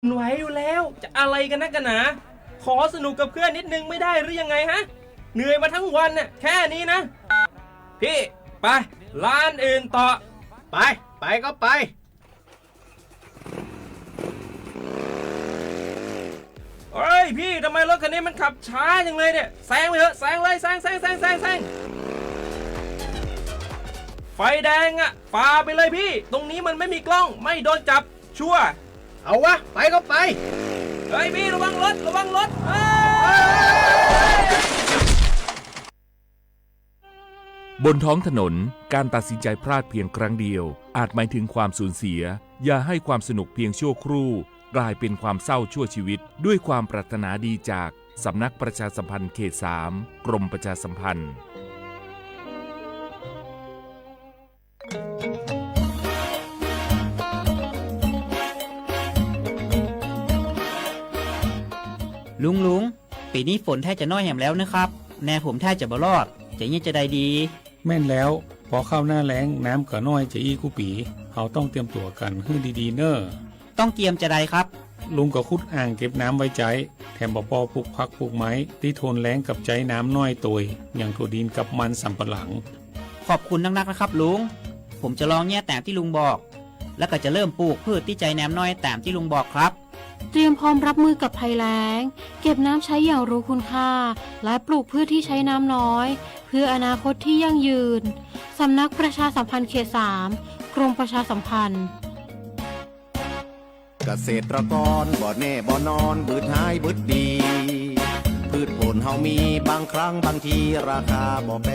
ไหวอยู่แล้วจะอะไรกันนักกันหนาขอสนุกกับเพื่อนนิดนึงไม่ได้หรือยังไงฮะเหนื่อยมาทั้งวันน่ะแค่นี้นะพี่ไปร้านอื่นต่อไปไปก็ไปเฮ้ยพี่ทำไมรถคันนี้มันขับช้าจังเลยเนี่ยแซงไปเถอะแซงเลยแซงไฟแดงอ่ะฝ่าไปเลยพี่ตรงนี้มันไม่มีกล้องไม่โดนจับชัวร์เอาวะไปก็ไปเฮ้ยพี่ระวังรถบนท้องถนนการตัดสินใจพลาดเพียงครั้งเดียวอาจหมายถึงความสูญเสียอย่าให้ความสนุกเพียงชั่วครู่กลายเป็นความเศร้าชั่วชีวิตด้วยความปรารถนาดีจากสำนักประชาสัมพันธ์เขต 3 กรมประชาสัมพันธ์ลุงปีนี้ฝนแทบจะน้อยแหมแล้วนะครับแน่ผมแทบจะบ่รอดจะยังจะได้ดีแม่นแล้วพอเข้าหน้าแล้งน้ำก็น้อยจะอีกูปีเขาต้องเตรียมตัวกันให้ดีๆเนอ้อต้องเกียมจะได้ครับลุงก็ขุดอ่างเก็บน้ำไว้ใจแถมบ่ปอปลูกผักปลูกไม้ที่ทนแล้งกับใจน้ำน้อยตัวยอย่างถั่วดินกับมันสำปะหลังขอบคุณนักๆนะครับลุงผมจะลองแย่แต่ที่ลุงบอกแล้วก็จะเริ่มปลูกพืชที่ใจน้ำน้อยแต่ที่ลุงบอกครับเตรียมพร้อมรับมือกับภัยแล้งเก็บน้ำใช้อย่างรู้คุณค่าและปลูกพืชที่ใช้น้ำน้อยเพื่ออนาคตที่ยั่งยืนสำนักประชาสัมพันธ์เขต 3 กรมประชาสัมพันธ์เกษตรกรบ่แน่บ่นอนบืดหายบืดดีพืชผลเฮามีบางครั้งบางทีราคาบ่แปร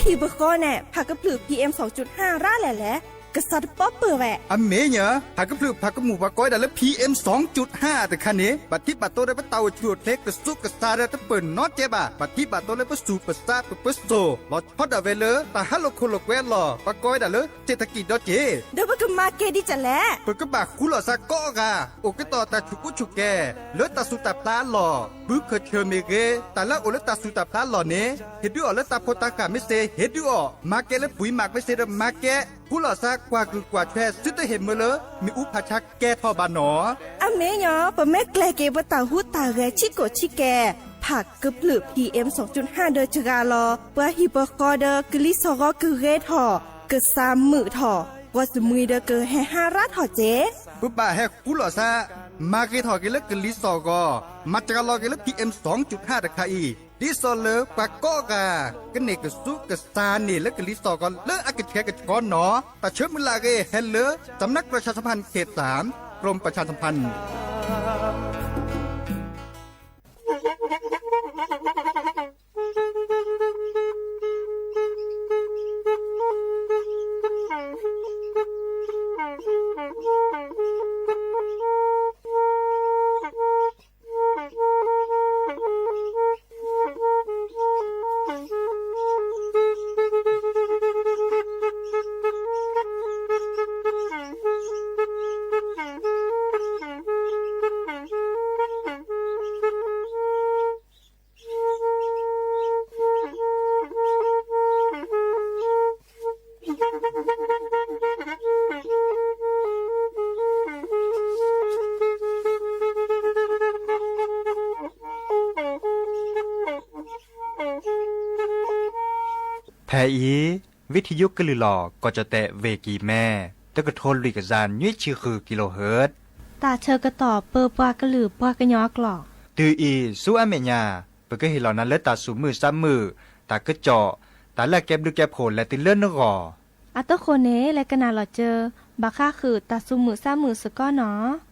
ฮิบก็แน่ผักกระปลือ PM 2.5 ร่าแหละกษัตริย์ป๊อปเปื่อแหวะอเมเนอะผักกระปลือผักกระหมูผักก้อยดัลและ PM 2.5 แต่คันนี้บัดที่บัดโตได้ปะเตาจวดเล็กกระซุกกระซาได้ตะเปิ่นน็อตเจ็บอ่ะบัดที่บัดโตได้ปะสูปะซาปะปะโซลอดพอดาเวเลตาฮัลโลโคโลแควลอผักก้อยดัลเลเศรษฐกิจดอเจเดี๋ยวก็มาเกดิจะแลเปิดกระบะคุลอซาโกกาโอกต่อตาชุกุชุกแกเลตาสุตาพลาหล่อบึกเคเชเมเกแต่ละโอเลตาสุตาพลาหล่อเนเฮ็ดดูออเลตาโพตากาไม่เซเฮ็ดดูออมาแกและปุ๋ยหมักไม่เซมาแกผู้หล่อซากกว่าคือกว่าแช่ซึตเห็นเมื่อเลมีอุปชักแกทอบานหนออเมยอปะแม่แกลเกบตาหูตาแกชิโกชิแกผักกระปลือ PM 2.5 เดอจกาลอเปฮิบกอเดอกลิซอกคือเรทอเกิด3มือทอว่าสมุยเดอเกแห่5รัดทอเจปุ๊บบ่าแฮผู้หล่อซามาเกทอเกลกลิซอกอมาจากลอเกล PM 2.5 ตะคาอีดิโซเลปากก็กากเนกสุกสานีและกลิสอกอนเลออากาศแค่กก้อนหนอแต่เชิญมุลาเกเฮลเลอสำนักประชาสัมพันธ์เขต 3 กรมประชาสัมพันธ์แพอีวิทยุกลือหลอกก็จะแตะเวกีแม่ตะกะทนลุยกะจานยุ่ยชื่อคือกิโลเฮิรตซ์ตาเชอกระตอบเปอปากระหลือปากระยอกหลอกตืออีสู้อเมญาเปก็เห็นเหล่านั้นและตาสูมือซ้ำมือตากระเจาะตาแลกแก็บดูแก็บโผล่และติเลื่อนนกออัตโตโคเนและกะนาหลอเจอบาค่าคือตาซุมือซ้ามือสก้อเนาะ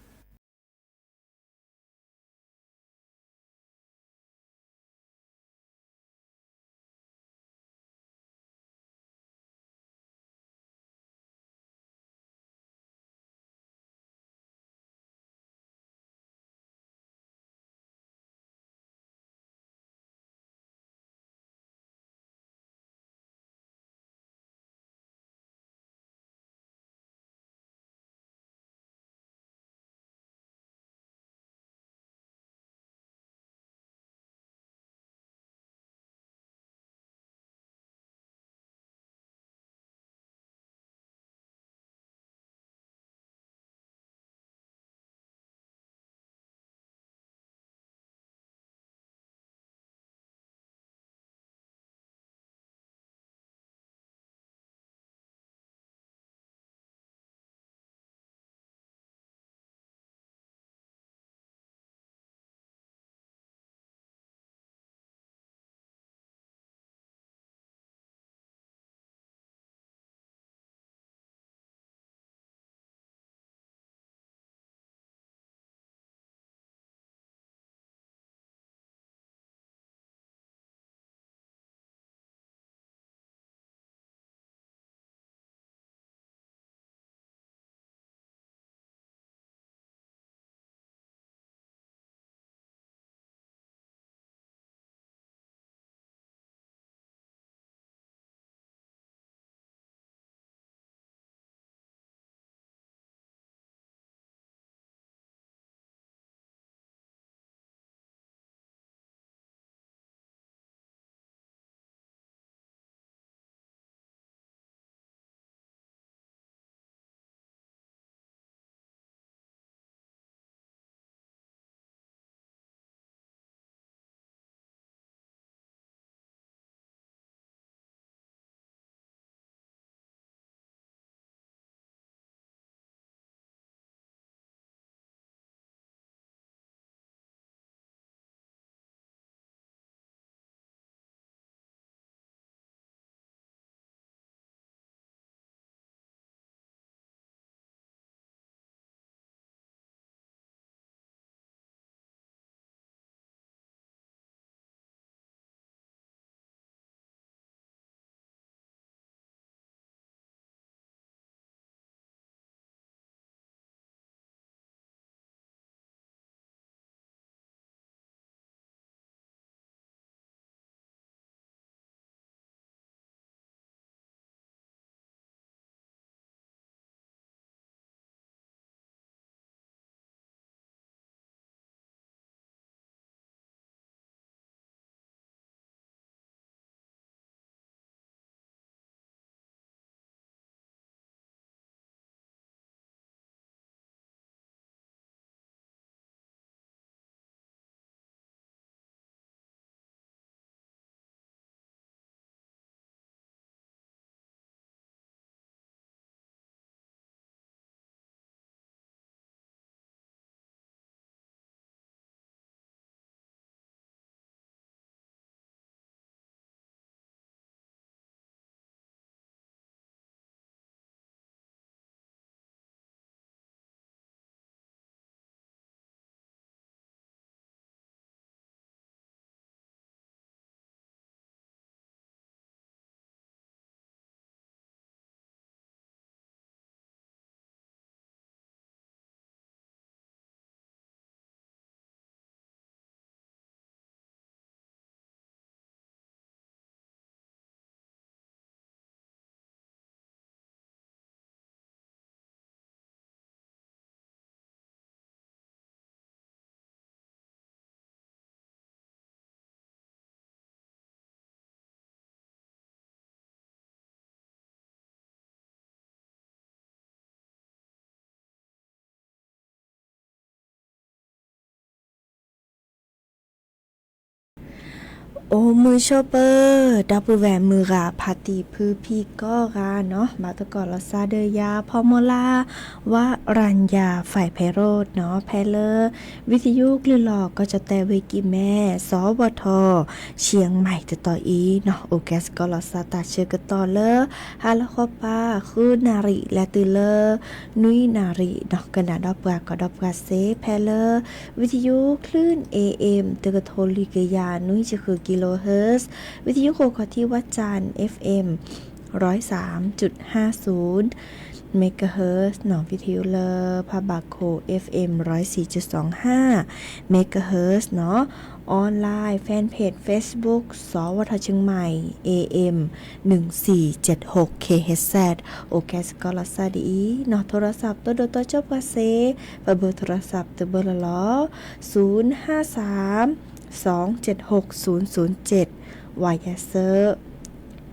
โอ้มือโชเปอร์ดับเบิลแหวนมือกาพาติพือพี่ก็กาเนาะมาตะก่อนเราซาเดยาพอมลาว่ารัญญาฝ่ายไพโรดเนาะแพเลอร์วิทยุกลือหลอกก็จะแต่เวกิแม่สวทเชียงใหม่จะต่ออีเนาะโอแกสก็เราซาตาเชื่อกันต่อเลอฮาละคอป้าคือนาริและตือเลอนุยนาริเนาะกันดาดอกกว่าก็ดอกกว่าเซแพเลอร์วิทยุคลื่น AM ตะกะโทลิกยานุยจะคือกิโลเฮิรตซ์วิทยุโคคที่วัดจันทร์ FM 103.50 เมกะเฮิรตซ์หนองวิทยุเลอพาบาโค FM 104.25 เมกะเฮิรตซ์เนาะออนไลน์แฟนเพจ Facebook สวทเชียงใหม่ AM 1476 KHZ โอเคสกอลซาดีเนาะโทรศัพท์ตัวโดตัวจบกว่าเซเบอร์โทรศัพท์ตัวเบอร์ละล้อ053276007 วายาเซอร์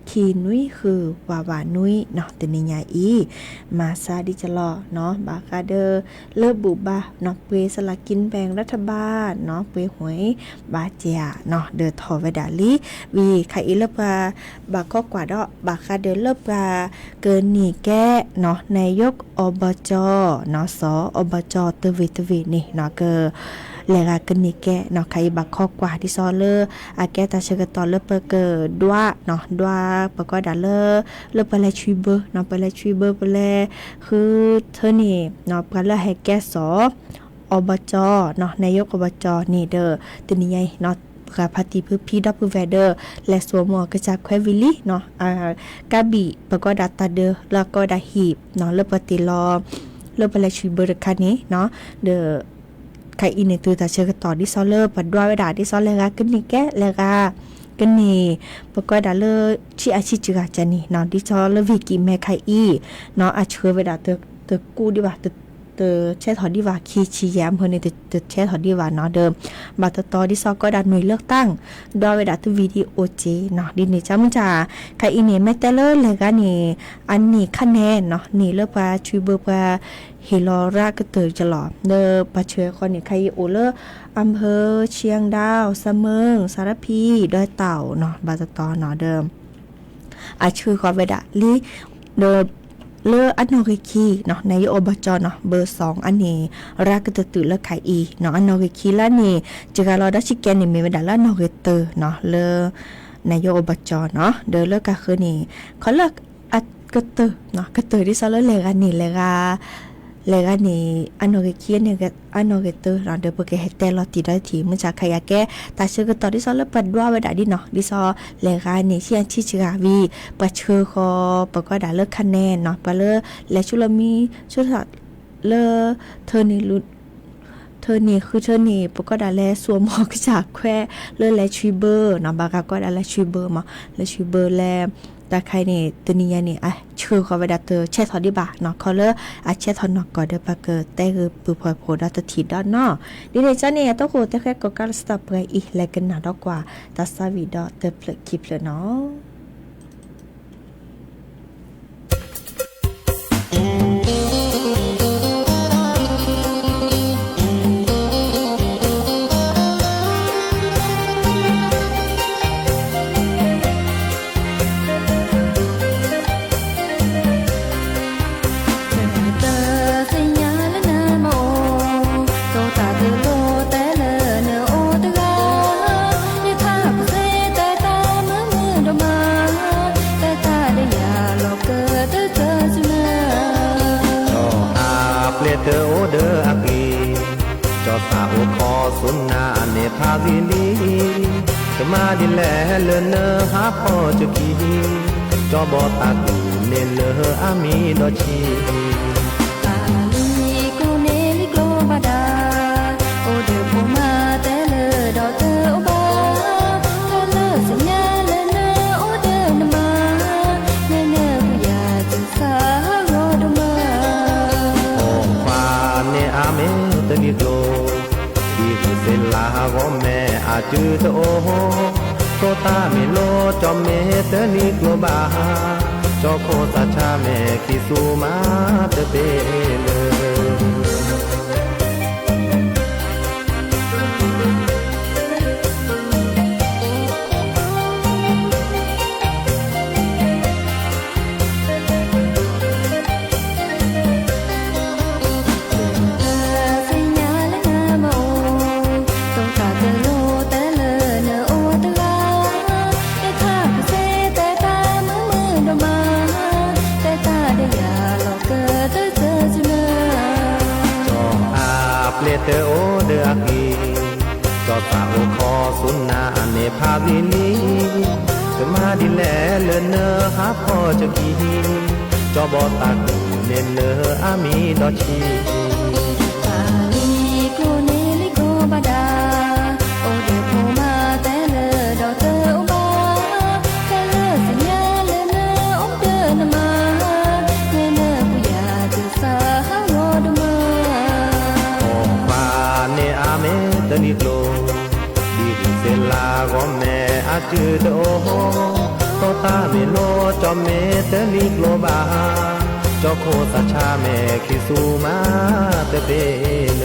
คีนุ้ยคือวาวานุ้ยเนาะตัวนี้ยาอีมาซาดิจะลอเนาะบากาเดอเลิบบุบาเนาะเปสลากินแบ่งรัฐบาลเนาะเปหวยบาเจียเนาะเดอทอเวดาลีวีใครอีเลิบบาก็กว่าดอกบากาเดอเลิบเกินหนีแก้เนาะนายกอบจเนาะสอบจตวินี่เนาะเกอเลกากันนี่แกเนาะใครบักข้อกว่าที่ซอเลออาแกตาเชกตอเลเปเกอดัวเนาะดัวปก็ดาเลเปเลชีเบอเนาะเปเลชีเบอเปเลคือเธอนี่เนาะปะเลให้แกสอบจเนาะนายกอบจนี่เด้อตัวนี้ใหญ่เนาะกาพาติพือพีดับเบิลแวเดอร์และสวมหมวกกระจับแคววิลี่เนาะกาบีปก็ดาตาเดอแล้วก็ดาหีบเนาะเลปติลอเลเปเลชีเบอร์คันนี้เนาะเดอใครอินในตัวแต่เชื่อกันต่อที่ซอเลอร์ปัดด้วยเวลาที่ซอเลกากันนี่แกเลกากันนี่ปก็ดาเลอชีอาชีจิกาจานี่เนาะที่ซอเลวิกิแม่ใครอีเนาะอาเชื่อเวลาเตอกูดีว่าเตอแช่ถอดดีว่าคีชีแยมเพิ่นในเตอแช่ถอดดีว่าเนาะเดิมบาตตอที่ซอก็ดาหน่วยเลือกตั้งด้วยเวลาตัววิดีโอเจเนาะดินี่จ้ามึงจ้าใครอินเนี่ยแม่แต่เลอเลกานี่อันนี้คะแนนเนาะนี่เลิกว่าช่วยเบิกว่าเฮลอรากระเตยจะหลอเดอปะเชยคนนี่ใครโอเลออำเภอเชียงดาวสะเมิงสารพีดอยเต่าเนาะบาตตอเนาะเดิมอาชื่อขอเวดาลีเดอเลออันนอริคีเนาะนายอบจเนาะเบอร์2อันนี้รากระเตยตื่นเลอไข่อีเนาะอันนอริคีแล้วนี่จะการรอดัชแกนนี่มีเวดาละนอริเตอเนาะเลอนายอบจเนาะเดอเลอกะคือนี่เขาเลิกอัดกระเตยเนาะกระเตยที่ซอเลเลกันนี่เลกานี่อันโนเกเคียนเนี่ยอันโนเกเตอร์เราเดินไปเกเฮเตลอติได้ทีมันจะขยายแก้ตาเชื่อกันต่อที่ซอเลปัดว่าไว้ได้ดิเนาะดิซอเลกานี่เชียนชิจิกาวีปัดเชื่อคอปก็ได้เลิกคะแนนเนาะปะเลและชุลมีชุดเลเธอนี่รุเธอนี่คือเธอนี่ปก็ได้แลสวมหมวกจากแควเลและชีเบอร์เนาะบากาก็ได้แลชีเบอร์มาและชีเบอร์แลแต่ใครเนี่ยตัวนี้เนี่ยชื่อเขาไปดัตเตอร์เชทอดีบาเนาะเขาเลยเชทอนอกก่อนเดี๋ยวปะเกิดแต่คือปืนพอยโพดัตทีด้านนอกดีเลยจ้าเนี่ยต้องโหแต่แค่ก็การสต็อปไปอีกแล้วกันหนาดอกกว่าตัดสวีดอเตอร์เพลคลิปเลยเนาะเดอโอเดออากีจอสาโอคอสุนนาเนพาวิลีจะมาดิแลเลเนอหาพ่อจะกีจอบอตากูเนเลออามีดอชีตาลีโกเนลิโกบาดาโอเดอโพมาแต่เลอดอเตอโอบาแต่เลอสัญญาเลเนอโอเดอนมาเนเนอผู้ยาจึงสาโรดมาเนอาเมตนิโตดีคือเซลาโกเมอาจูโตโตตาเมโลจอมเมตนิโกบาจอโคตาชาเมคิสุมาเตเปเล เลเตอโอเดออากีจอสาวคอสุนนาเนภาลิลีจะมาดิแลเลเนอหาพ่อจะกีจอบอตากูเนเนออามีดอชี ပါလီကိုနေလီကိုဘာဒာအိုဒီဖိုမာတဲလေဒေါ်တေဥပါခဲလေစညာလေနေအိုတေနမနေနေပူယာတူစာဟာဝဒမ ปาเนอาเมตนิโกลดีเซลาก็แม่อาจือโดโตตาเมโลจอมเมตนิโกลบาจอโคสัชาแม่คิสูมาเตเปเล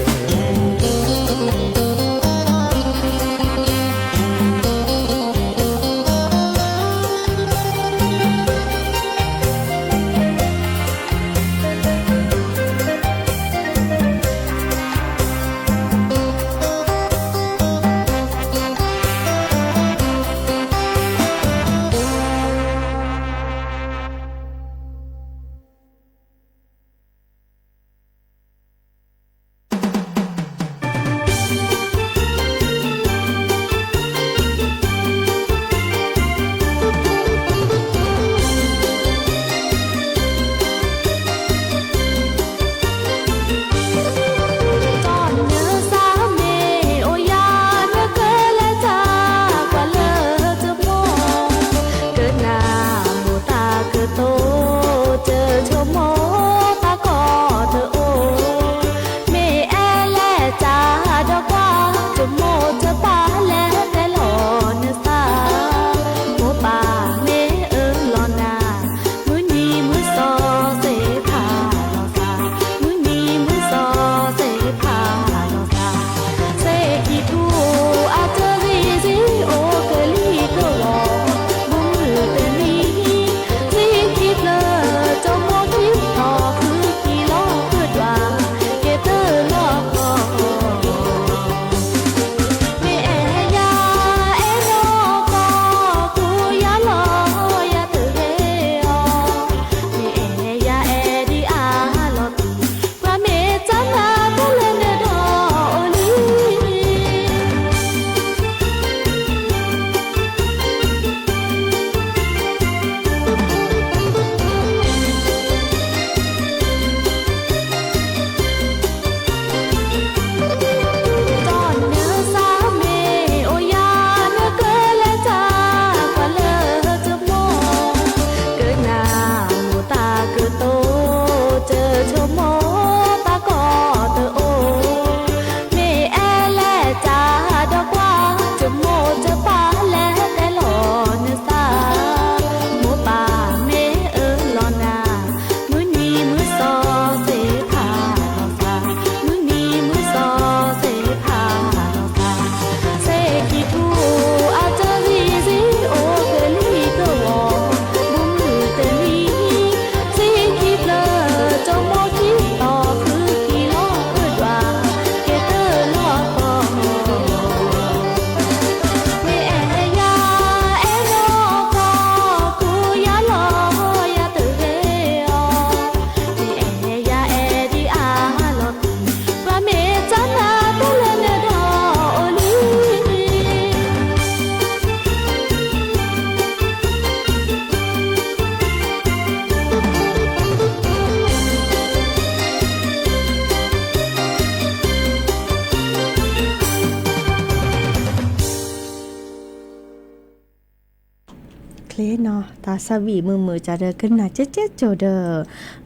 เลเนาะตาสวีมือจะเดขึ้นหน้าเจ๊โจเดอ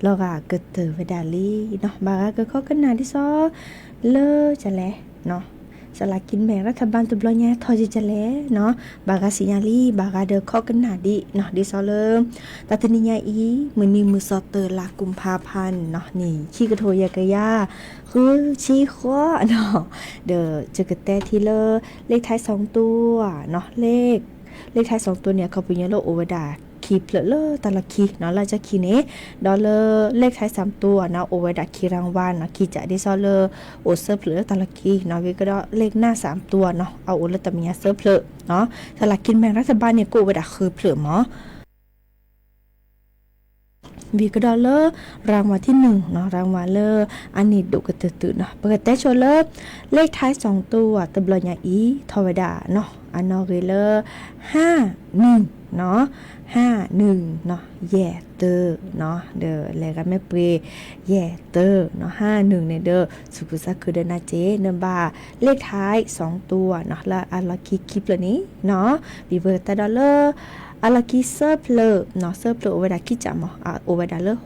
แล้วก็เกิดเวดาลีเนาะบาก็เข้าขึ้นหน้าที่ซอเลจะแลเนาะสลากินแบ่งรัฐบาลตุบลเนี่ยทอจะแลเนาะบากาสิญาลีบากาเดเข้าขึ้นหน้าดิเนาะดิซอเลตาตนิยาอีมือนี้มือซอเตอร์ลากุมภาพันธ์เนาะนี่ขี้กระโทยากะยาคือชี้ข้อเนาะเดจะกระแตที่เลขท้าย2ตัวเนาะเลขท้าย2ตัวเนี่ยเขาเป็นยาโลโอเวดาคีเพลอแต่ละคีเนาะเราจะคีเนดอลเลขท้าย3ตัวเนาะโอเวดาคีรางวัลเนาะคีจะได้ซอเลโอเซอร์เพลแต่ละคีเนาะเวก็เลขหน้า3ตัวเนาะเอาโอเลตมียาเซอร์เพลเนาะสลากกินแบ่งรัฐบาลเนี่ยกูโอเวดาคือเพลหมอ วีก็ดอลเลอร์รางวัลที่1เนาะรางวัลเลอร์อันนี้ดุกระตือเนาะเปิดแต่โชเลอร์เลขท้าย2ตัวตะบลอยาอีทวดาเนาะอันนอเรเลอร์51เนาะ51เนาะแย่เตอร์เนาะเด้อแล้วก็แม่เปแย่เตอร์เนาะ51ในเด้อสุกุซะคือเดนาเจเนบาเลขท้าย2ตัวเนาะแล้วอันละคลิปละนี้เนาะบีเบอร์ตะดอลเลอร์อัลกีเซอร์เพลเนาะเซอร์เพลโอเวดาคิจัมโอเวดาเลอร์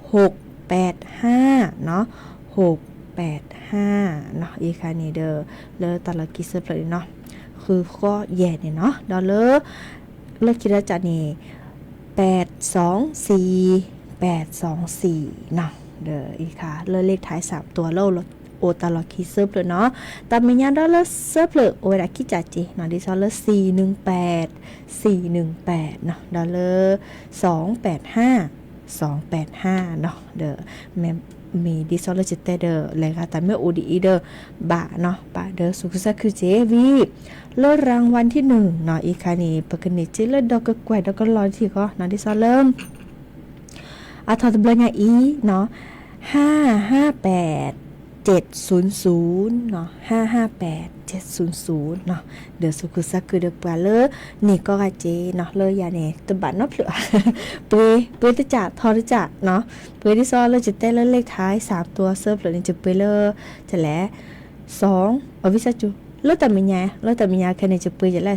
685เนาะ685เนาะอีกค่ะนี่เด้อเลอตะลกีเซอร์เพลเนาะคือก็แย่เนี่ยเนาะดอลเลอร์เลิกคิดแล้วจ้ะนี่824เนาะเด้ออีกค่ะเลขท้าย3ตัวแล้วโอตาลอคีเซิร์ฟเลยเนาะตามมีญาดอลลาร์เซิร์ฟเลยโอเวดาคิจัจิเนาะดิซอลเลอร์418เนาะดอลลาร์285เนาะเด้อแม่มีดิซอลเลอร์จิตเตเดอร์เลยค่ะแต่ไม่โอดีเดอร์บะเนาะบะเดอร์สุขสักคือเจวีเลิศรางวัลที่1เนาะอีกค่ะนี่ปกติจิเลิศดอกกระแกวดอกกระลอยที่ก็เนาะดิซอลเลอร์อาทอตบลญาอีเนาะ558 700เนาะ558 700เนาะเดี๋ยวสุขุสักคือเดือปลาเลอนี่ก็กะเจเนาะเลยอย่าเนี่ยตบัดเนาะเปลือเปตะจ่าทอตะจ่าเนาะเปที่ซอเลยจะเต้เลขท้าย3ตัวเซิร์ฟเลยจะเปเลอจะแหละ2เอาวิชาจุแล้วแต่มีไงแค่ในจะเปจะแหละ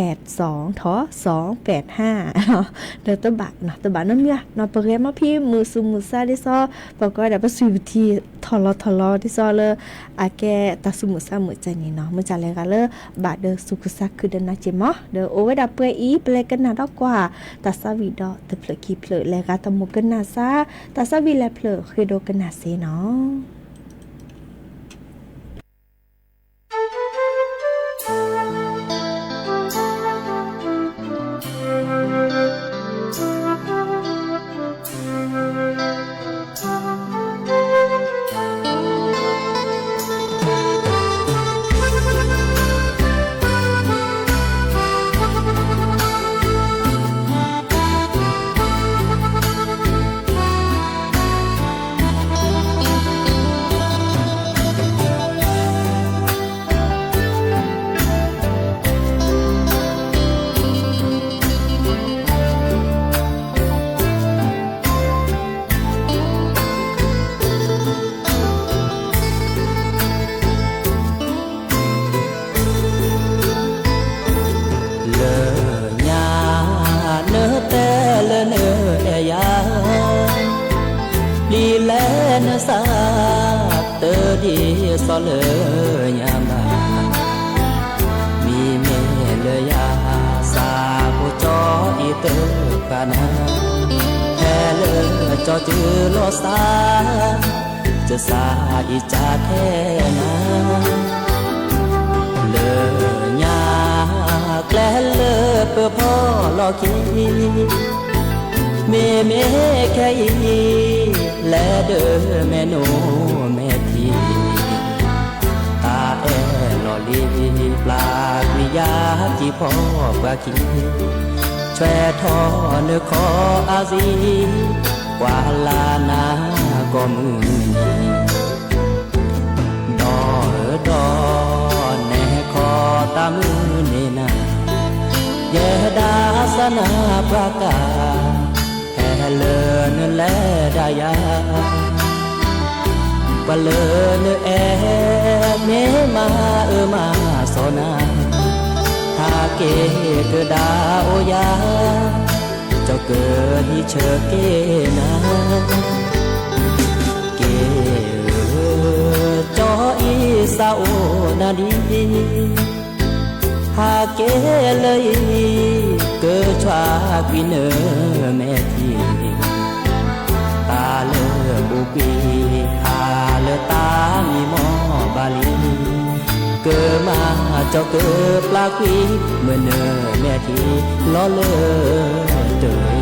282ทอ285เนาะเดี๋ยวตบัดเนาะตบัดนั่นเนี่ยเนาะเปเรมาพี่มือซุมือซาดิซอปก็ได้ประสุทีทอลอที่ซอเลยอาแกตาซุมือซามือใจนี่เนาะมือจะเลยกันเลยบาดเดอสุกุซักคือเดนาเจมอเดอโอเวดาเปอีเปลกันนาดอกว่าตาซาวิดอตะเพลกีเพลเลยกาตะมุกันนาซาตาซาวิแลเพลคือโดกันนาเซเนาะซาเตอดีซอเลยยามนามีเมเลยยาซาผู้จออีเตอกานาแท้เลยจอจือโลซาจะซาอีจาแท้นาเลยยาแกล้เลยเพื่อพ่อรอคิดเมแค่อีและเด้อแม่หนูแม่พี่ตาแอลอลีปลาวิยาที่พ่อกว่าคิดแช่ทอเนื้อคออาซีกว่าลานาก็มือดอแน่คอตามือเนนาแย่ดาสนาประกาเลนแลดายาปะเลนแอเมมามาโซนาหาเกเกดาโอยาเจ้าเกิดที่เชอเกนาเกจออีสาวนาดีหาเกเลยเกิดชวากวินแม่ทีตาเลบุกีหาเลตามีหมอบาลีเกิดมาเจ้าเกิดปลากวีเมื่อเนอแม่ทีล้อเลเตย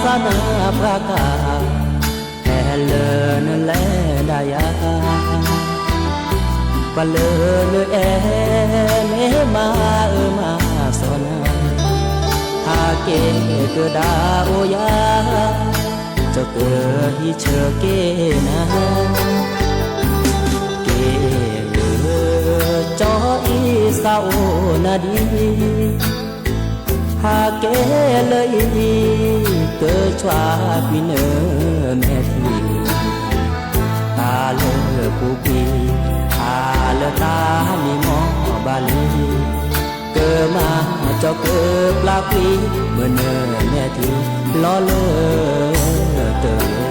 สนาประกาศแห่เลินแลดายาปะเลินแอเมมามาสนาหาเกเกดาโอยาเจะเกิดที่เชอเกนาเกจออีสาวนาดีหาเกเลยเกิดชวาปีเนอแม่ทีตาเลอปูปีตาเลอตามีหมอบาลีเกิดมาเจ้าเกิดปลาปีเมื่อเนอแม่ทีล้อเลอเตอ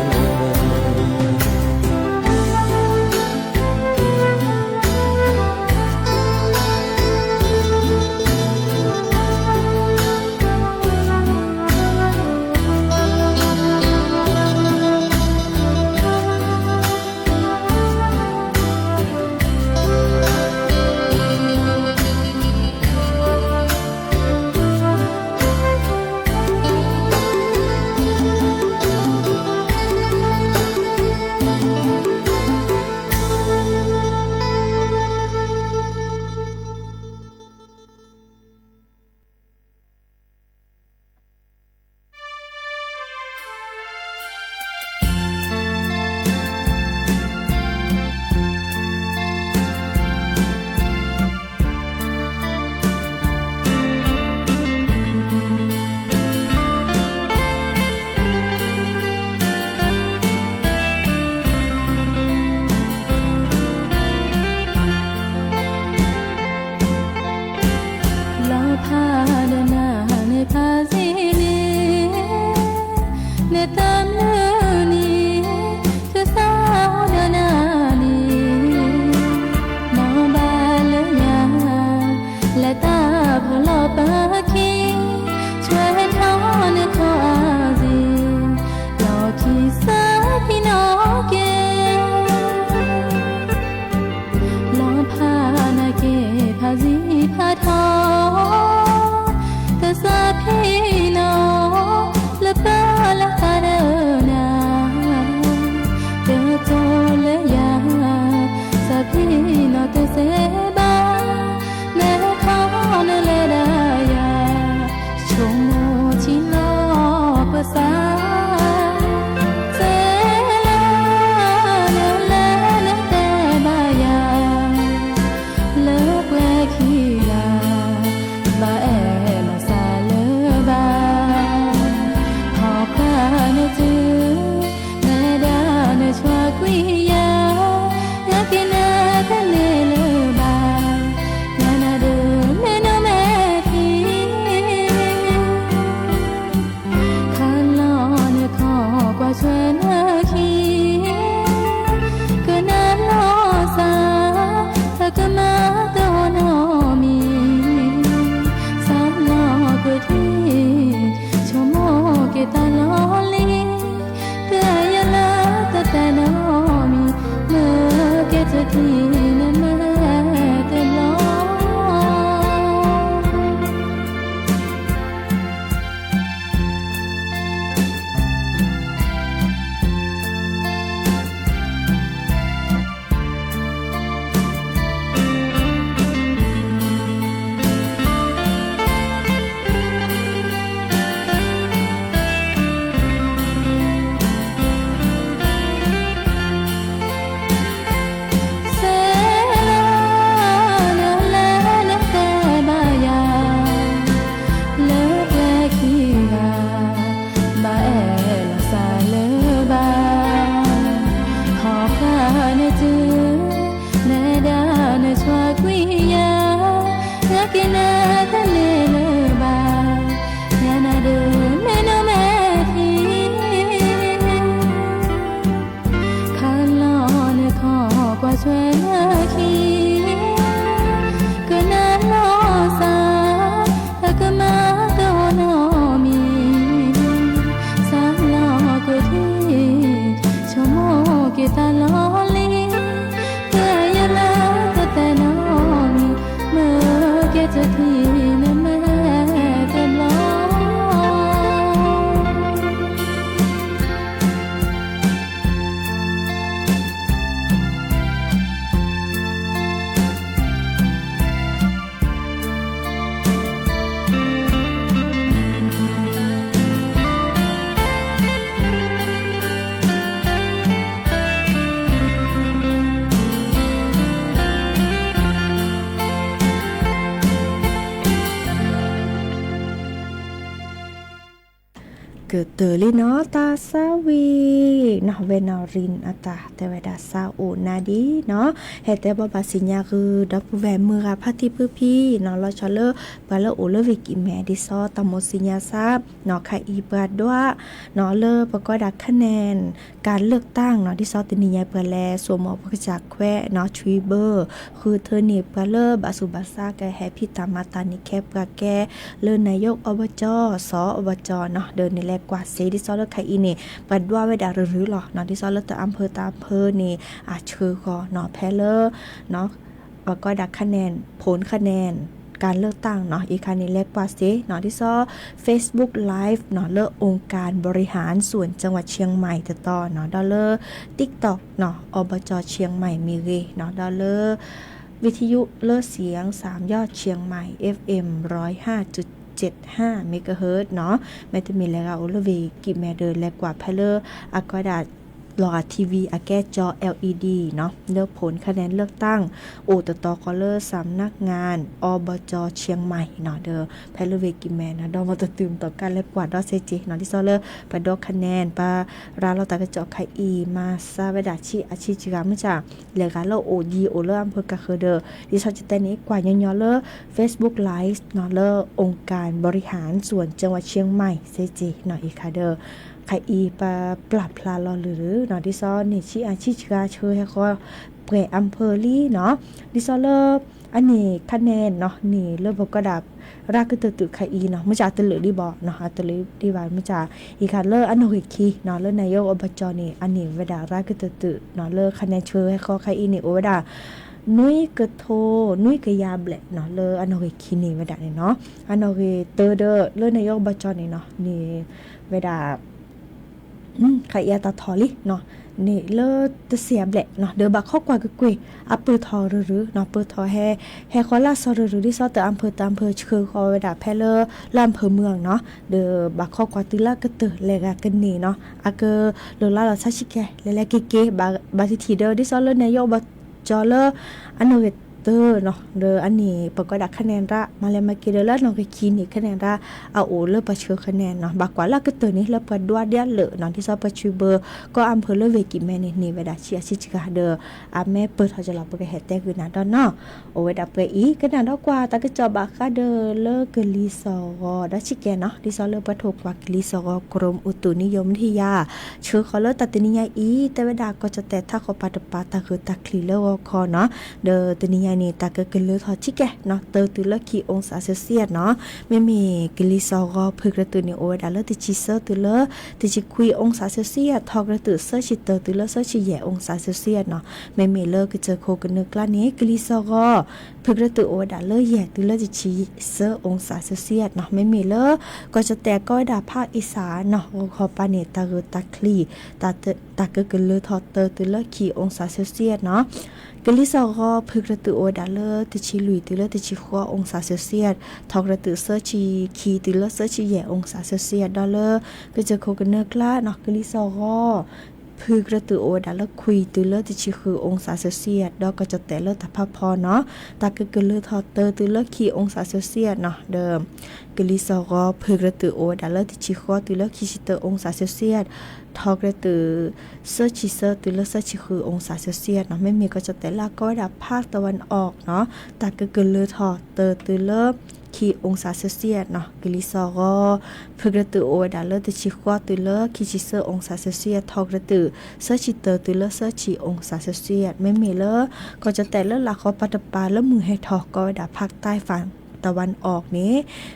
เตอลิเนาะตาซาวีเนาะเวนอรินอะตาแต่เวดาซาโอนาดีเนาะเฮแต่บ่บาสิญญาคือดับแวมือราพัติพื้พี่เนาะลอชอเลบาเลโอเลวิกิแมดิซอตามสิญญาทราบเนาะค่ะอีเปิดด้วยเนาะเลประกอบดักคะแนนการเลือกตั้งเนาะที่ซอตินิยายเปิดแลสวมอประจักษ์แควเนาะทรีเบอร์คือเธอนี่เปิดเลบาสุบาซาแกแฮปปี้ตามาตานิแคปกะแกเลนายกอบจสอบจเนาะเดินในแลกว่าเซดิซอเลค่ะอีนี่ปัดว่าไว้ดาหรือหรอเนาะที่ซอเลตอำเภอตาอำเภอนี่อาจชื่อก็เนาะแพเลเนาะแล้วก็ดักคะแนนผลคะแนนการเลือกตั้งเนาะอีกคันนี้เล็กกว่าสิเนาะที่ซอ Facebook Live เนาะเลือกองค์การบริหารส่วนจังหวัดเชียงใหม่ต่อเนาะดอลเลอร์ TikTok เนาะอบจเชียงใหม่มีเรเนาะดอลเลอร์วิทยุเลือกเสียง3ยอดเชียงใหม่ FM 105.75 เมกะเฮิรตซ์เนาะแม้จะมีแล้วโอเลวีกิแมเดอร์และกว่าเพลเลอร์อากาดาหลอดทีวีอาแก้จอ LED เนาะเลือกผลคะแนนเลือกตั้งโอตตอคอเลอร์สำนักงานอบจเชียงใหม่เนาะเด้อแพลเวกิแมนนะดอมตตื่มต่อกันและกว่าดอเซจิเนาะที่ซอเลอร์ไปดอกคะแนนปาราเราตากระจอกไคอีมาซาเวดาชิอาชิจิกามจากเลกาโลโอดีโอเลอร์อำเภอกะเคอเดอที่ซอจิตนี้กว่าย่อๆเลอ Facebook Live เนาะเลอองค์การบริหารส่วนจังหวัดเชียงใหม่เซจิเนาะอีกค่ะเด้อไคอีปาปรับพลาลอหรือเนาะที่ซอนี่ชิอาชิจิกาเชยให้ก็เปรอำเภอลี่เนาะดิซอเลอร์อันนี้คะแนนเนาะนี่เริ่มกระดับรากตึกไคอีเนาะมื่อจากตะลือดีบอกเนาะตะลือดีบานมื่อจากอีคันเลอร์อันโนฮิคีเนาะเลอร์นายกอบจนี่อันนี้เวดารากตึกเนาะเลอร์คะแนนเชยให้ก็ไคอีนี่โอเวดานุ้ยกระโทนุ้ยกระยาแบละเนาะเลออันโนฮิคีนี่เวดาเนี่ยเนาะอันโนฮิเตอร์เดอร์เลอร์นายกอบจนี่เนาะนี่เวดาไคอีตาทอลิเนาะนี่เลอตะเสียบแหละเนาะเดอบักข้อกว่ากุยอัปเปอร์ทอหรือเนาะเปอร์ทอแฮคอลาซอหรือที่ซอเตออำเภอตามอำเภอคือคอเวดาแพเลอร์ลำอำเภอเมืองเนาะเดอบักข้อกว่าติละกะเตอเลกะกันนี่เนาะอะเกอโลลาลาซาชิแกเลเกบาซิทีเดอที่ซอเลนายกบจอเลอันโนเวเตอร์เนาะเดออันนี้ประกอบคะแนนระมาเลมาเกเดละเนาะก็คีนี่คะแนนระเอาโอเลประเชิญคะแนนเนาะบักกว่าละก็เตอนี้แล้วประดัวเดียเลเนาะที่ซอประชูเบอร์ก็อำเภอเลเวกิแมนี่เวดาเชียชิจิกาเดออาแม่เปิดเขาจะรับประเฮ็ดแต่คือนาดอนเนาะโอเวดาเปอีก็นาดอกว่าตะก็จอบาคาเดอเลกลิซอดาชิแกเนาะที่ซอเลปะทกว่ากลิซอกรมอุตุนิยมวิทยาชื่อเขาเลตัดนิยายอีแต่เวดาก็จะแต่ถ้าเขาปาตปาตะคือตะคลีเลวคอเนาะเดอตนิยายนี่ตะก็เกลือทอชิแกเนาะเตอตุละกี่องศาเซลเซียสเนาะไม่มีกลิซอกอพึกระตือนี่โอเวดาเลติชิเซอร์ตุเลติชิคุยองศาเซลเซียสทอกระตือเซอร์ชิเตอตุเลเซอร์ชิแยองศาเซลเซียสเนาะไม่มีเลก็เจอโคกันนึกล้านี้กลิซอกอพึกระตือโอเวดาเลแยตุเลติชิเซอร์องศาเซลเซียสเนาะไม่มีเลก็จะแต่ก็ดาภาคอีสานเนาะขอปาเนตาเกตาคลีตาเกเกลือทอเตอตุเลกี่องศาเซลเซียสเนาะกลิซอกอพึกระตือโอเวดาเลติชิลุยตุเลติชิคัวองศาเซลเซียสทอกระตือเซอร์ชิคีตุเลเซอร์ชิแยองศาเซลเซียสดอลเลอร์ก็จะโคกันเนกล้าเนาะกลิซอกอพึกระตือโอดาลคุยตุเลติชิคือองศาเซลเซียสดอกก็จะแต่เลตะพะพอเนาะตาเกลือทอเตอตุเลคีองศาเซลเซียสเนาะเดิมกลิซอกอพึกระตือโอดาลติชิคัวตุเลคีชิเตอองศาเซลเซียสทอกระตือเซอร์ชิเซอร์ตุเลเซอร์ชิคือองศาเซลเซียสเนาะไม่มีก็จะแต่ละก็ดับภาคตะวันออกเนาะตาเกลือทอเตอตุเลคีองศาเซลเซียสเนาะกลิซอกอพึกระตือโอดาลติชิคัวตุเลคีชิเซอร์องศาเซลเซียสทอกระตือเซอร์ชิเตอร์ตุเลเซอร์ชิองศาเซลเซียสไม่มีเลก็จะแต่ละหลักขอปัตปาแล้วมือให้ทอกก็ดับภาคใต้ฝั่งตะวันออกนี้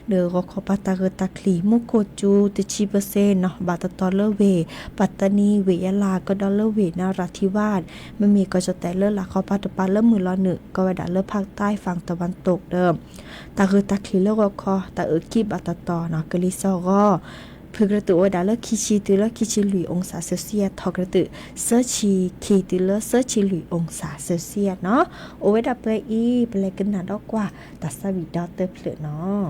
เดอก็ขอปาตาเกตาคลีมุโคจูติชิเปอร์เซนเนาะบาตตอเลเวปัตตานีเวยะลาก็ดอลเลเวนาราธิวาสไม่มีก็จะแต่เลิศหลักขอปาตปาเริ่มมือละหนึ่งก็วดาเลิศภาคใต้ฝั่งตะวันตกเดิมตาคือตาคลีเลก็คอตาคีบาตตอเนาะกลิซอก็พึกระตือโอดาเลคิชิตุเลคิชิลุยองศาเซลเซียสทอกระตือเซอร์ชิคีตุเลเซอร์ชิลุยองศาเซลเซียสเนาะโอเวดาเปอีเปลกันนาดอกว่าตัสวิดอเตอร์เพลเนาะ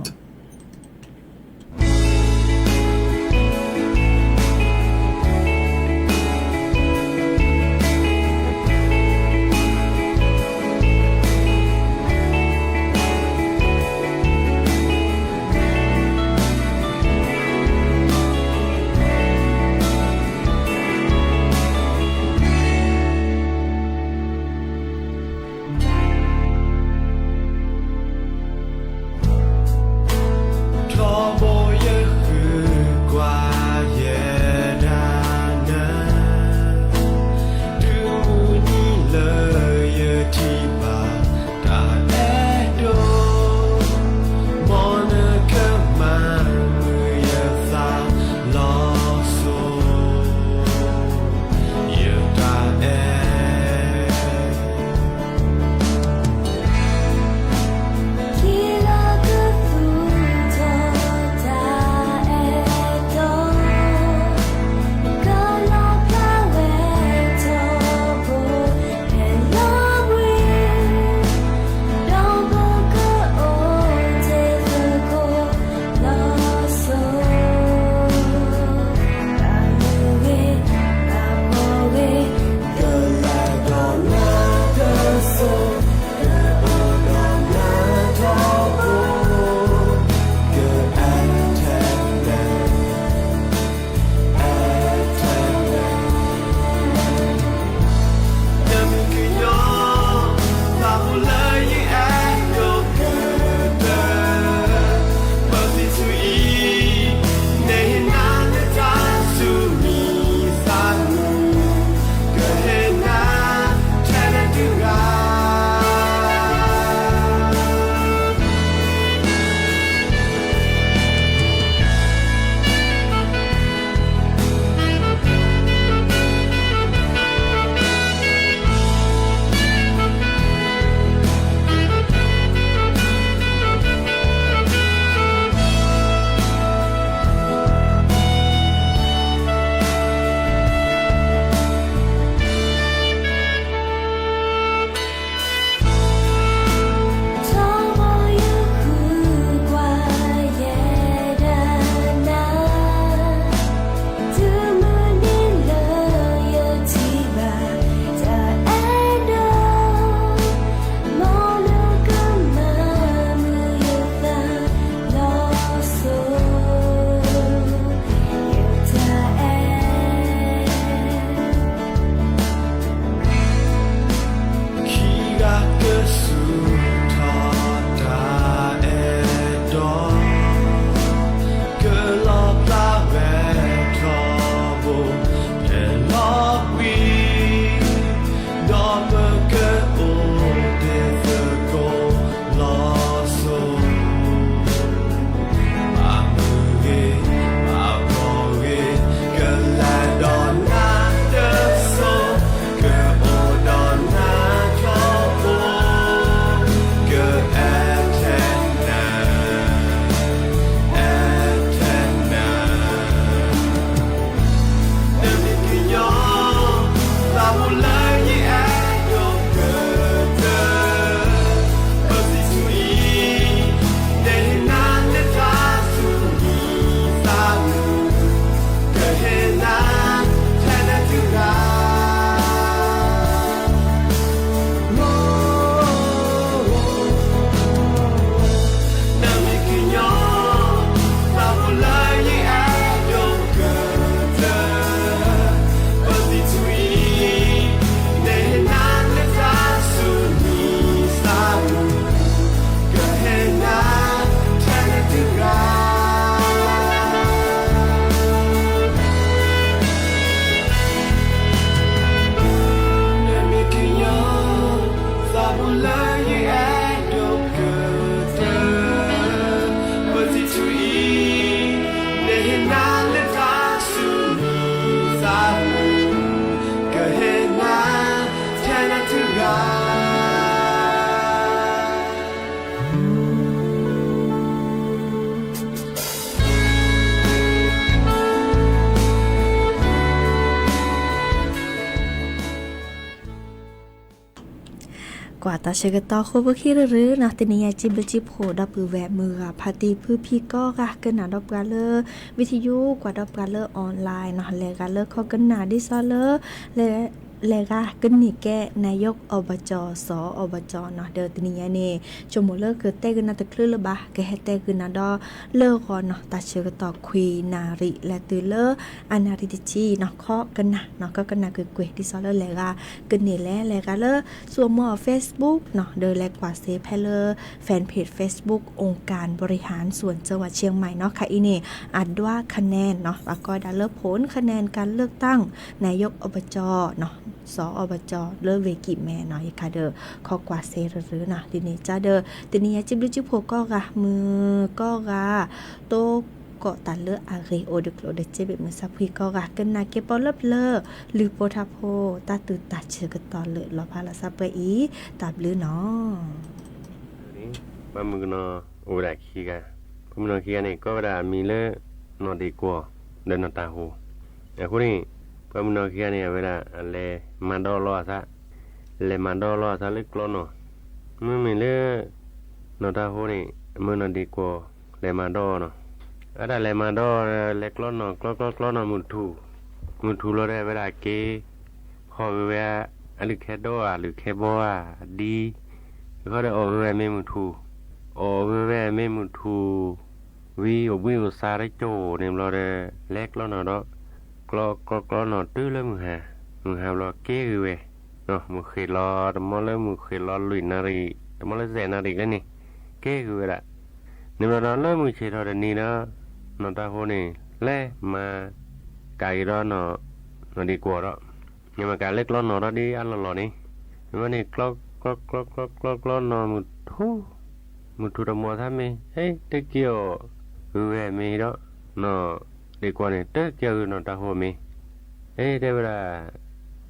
กว่าตาเชกตอโคบคิรรือนะตินิยาจิบจิโผดับปือแวมือพาตีพื้พี่ก็กะกันหนาดอบกาเลอวิทยุกว่าดอบกาเลอออนไลน์เนาะแลกาเลอเขากันหนาดิซอเลอเลกะกันนี่แกนายกอบจสอบจเนาะเดอตินิยานี่ชมเลอเกิดแต่กันนาตะคลือละบะแกเฮแต่กันนาดอเลอก่อนเนาะตาเชกตอคุยนาริและตือเลออานาริติจีเนาะเคาะกันนะเนาะก็กันนาเกิดเกวดิซอเลอแลกะกันนี่แลแลกาเลอส่วนหมอ Facebook เนาะเดอแลกว่าเซฟแพเลอร์แฟนเพจ Facebook องค์การบริหารส่วนจังหวัดเชียงใหม่เนาะค่ะอีนี่อ่านว่าคะแนนเนาะแล้วก็ได้เลิกผลคะแนนการเลือกตั้งนายกอบจเนาะสอบจเลิกเวกิแม่เนาะค่ะเด้อขอกว่าเซหรือนะทีนี้จ้าเด้อทีนี้จิบจิโผก็กะมือก็กะโตก็ตัดเลืออาเรโอเดกโลเดเจเบมือซับพีก็กะกันนาเกปอลเลอหรือโปทาโพตาตื่นตาเชื่อกันตอนเลยรอพาละซับไปอีตับลือเนาะบะมือเนาะโอดาคีกะพมเนาะคีกะนี่ก็ดามีเลนอดีกว่าเดนตาโฮแต่คนนี้พมเนาะคีกะนี่เวลาเลมาดอลอซะเลมาดอลอซะเล็กลอเนาะมือมีเลนอตาโฮนี่มือนอดีกว่าเลมาดอเนาะada le mado le klono klono mutu lo de vera ke ho we ali khedo ali khebo di ko de o we me mutu wi sa re cho nem lo de le klono do klono tu le mu ha lo ke we no mu khe lo mo le mu khe lo lui na ri mo le ze na ri le ni ke we la nem lo lo mu che do de ni naนอตาโฮนี่แล่มาไก่รอนอดีกว่าแล้วยังมาการเล็กล้อนอดีอันหล่อนี่วันนี้กล้อนอมุทุดมัวท่ามีเฮ้เตเกียวแหวมีแล้วนอดีกว่านี่เตเกียวนอตาโฮมีเฮ้เดี๋ยวเวลา